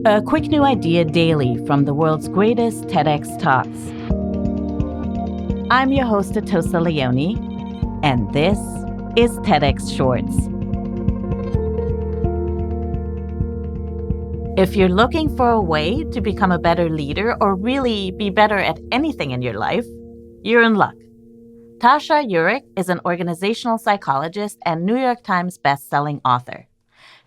A quick new idea daily from the world's greatest TEDx talks. I'm your host, Atossa Leoni, and this is TEDx Shorts. If you're looking for a way to become a better leader or really be better at anything in your life, you're in luck. Tasha Eurich is an organizational psychologist and New York Times bestselling author.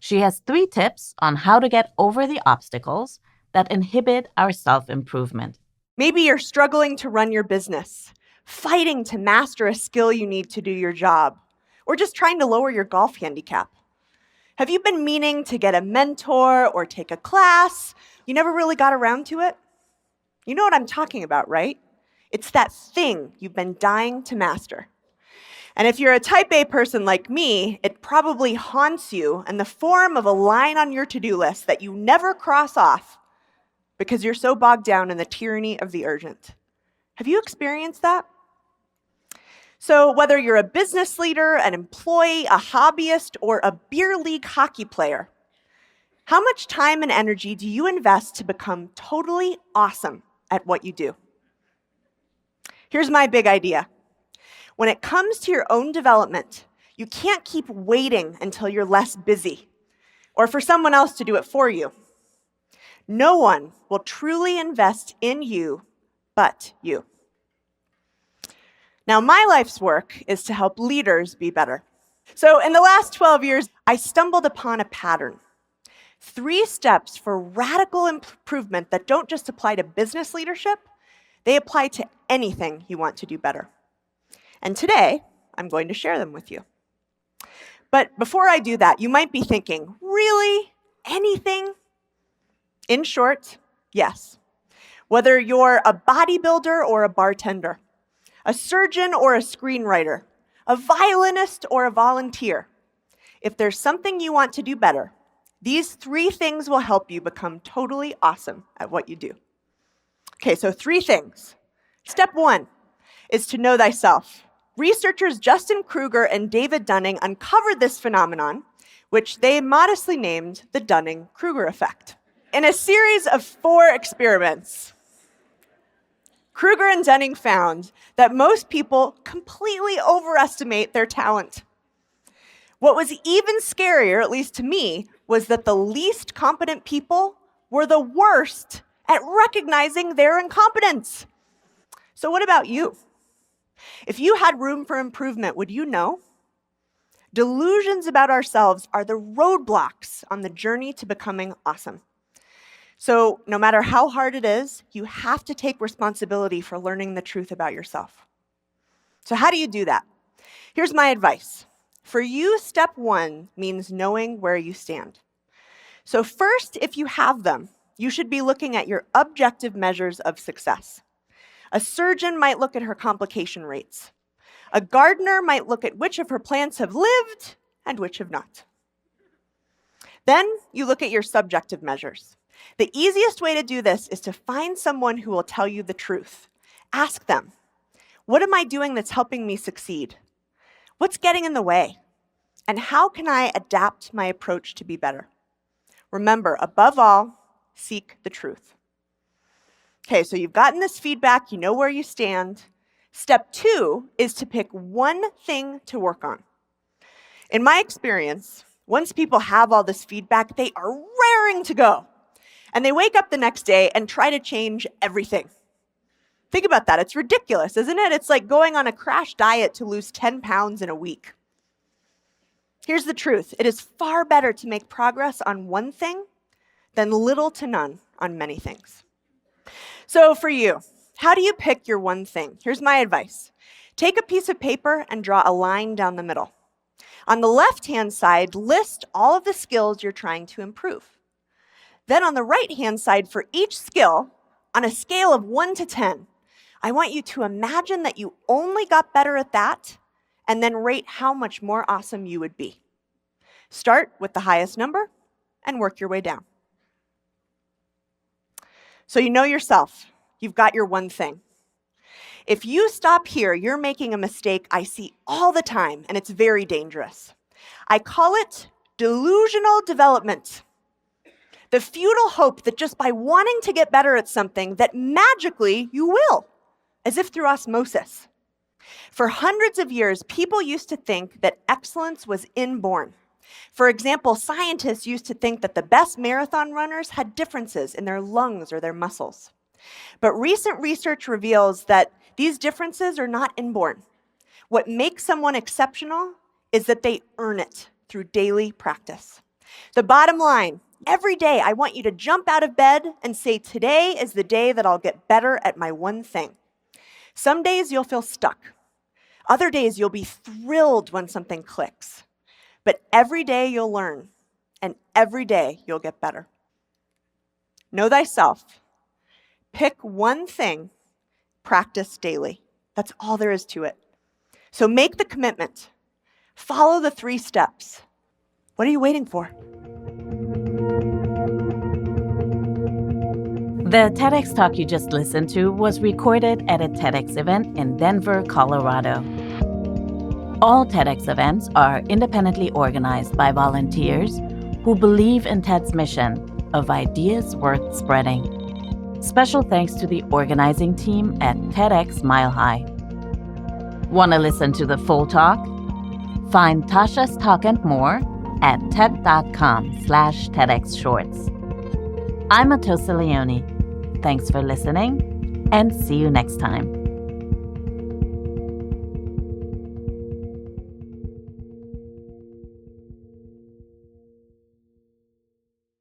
She has 3 tips on how to get over the obstacles that inhibit our self-improvement. Maybe you're struggling to run your business, fighting to master a skill you need to do your job, or just trying to lower your golf handicap. Have you been meaning to get a mentor or take a class? You never really got around to it? You know what I'm talking about, right? It's that thing you've been dying to master. And if you're a type A person like me, it probably haunts you in the form of a line on your to-do list that you never cross off because you're so bogged down in the tyranny of the urgent. Have you experienced that? So whether you're a business leader, an employee, a hobbyist, or a beer league hockey player, how much time and energy do you invest to become totally awesome at what you do? Here's my big idea. When it comes to your own development, you can't keep waiting until you're less busy or for someone else to do it for you. No one will truly invest in you but you. Now, my life's work is to help leaders be better. So in the last 12 years, I stumbled upon a pattern. 3 steps for radical improvement that don't just apply to business leadership, they apply to anything you want to do better. And today, I'm going to share them with you. But before I do that, you might be thinking, really? Anything? In short, yes. Whether you're a bodybuilder or a bartender, a surgeon or a screenwriter, a violinist or a volunteer, if there's something you want to do better, these 3 things will help you become totally awesome at what you do. Okay, so 3 things. Step 1 is to know thyself. Researchers Justin Kruger and David Dunning uncovered this phenomenon, which they modestly named the Dunning-Kruger effect. In a series of 4 experiments, Kruger and Dunning found that most people completely overestimate their talent. What was even scarier, at least to me, was that the least competent people were the worst at recognizing their incompetence. So what about you? If you had room for improvement, would you know? Delusions about ourselves are the roadblocks on the journey to becoming awesome. So no matter how hard it is, you have to take responsibility for learning the truth about yourself. So how do you do that? Here's my advice. For you, step 1 means knowing where you stand. So first, if you have them, you should be looking at your objective measures of success. A surgeon might look at her complication rates. A gardener might look at which of her plants have lived and which have not. Then you look at your subjective measures. The easiest way to do this is to find someone who will tell you the truth. Ask them, what am I doing that's helping me succeed? What's getting in the way? And how can I adapt my approach to be better? Remember, above all, seek the truth. Okay, so you've gotten this feedback, you know where you stand. Step 2 is to pick one thing to work on. In my experience, once people have all this feedback, they are raring to go. And they wake up the next day and try to change everything. Think about that. It's ridiculous, isn't it? It's like going on a crash diet to lose 10 pounds in a week. Here's the truth. It is far better to make progress on one thing than little to none on many things. So for you, how do you pick your one thing? Here's my advice. Take a piece of paper and draw a line down the middle. On the left-hand side, list all of the skills you're trying to improve. Then on the right-hand side, for each skill, on a scale of 1 to 10, I want you to imagine that you only got better at that, and then rate how much more awesome you would be. Start with the highest number and work your way down. So you know yourself. You've got your one thing. If you stop here, you're making a mistake I see all the time, and it's very dangerous. I call it delusional development. The futile hope that just by wanting to get better at something, that magically you will, as if through osmosis. For hundreds of years, people used to think that excellence was inborn. For example, scientists used to think that the best marathon runners had differences in their lungs or their muscles. But recent research reveals that these differences are not inborn. What makes someone exceptional is that they earn it through daily practice. The bottom line, every day I want you to jump out of bed and say, today is the day that I'll get better at my one thing. Some days you'll feel stuck. Other days you'll be thrilled when something clicks. But every day you'll learn, and every day you'll get better. Know thyself. Pick one thing, practice daily. That's all there is to it. So make the commitment. Follow the 3 steps. What are you waiting for? The TEDx talk you just listened to was recorded at a TEDx event in Denver, Colorado. All TEDx events are independently organized by volunteers who believe in TED's mission of ideas worth spreading. Special thanks to the organizing team at TEDxMileHigh. Want to listen to the full talk? Find Tasha's talk and more at ted.com/TEDxShorts. I'm Atossa Leoni. Thanks for listening, and see you next time.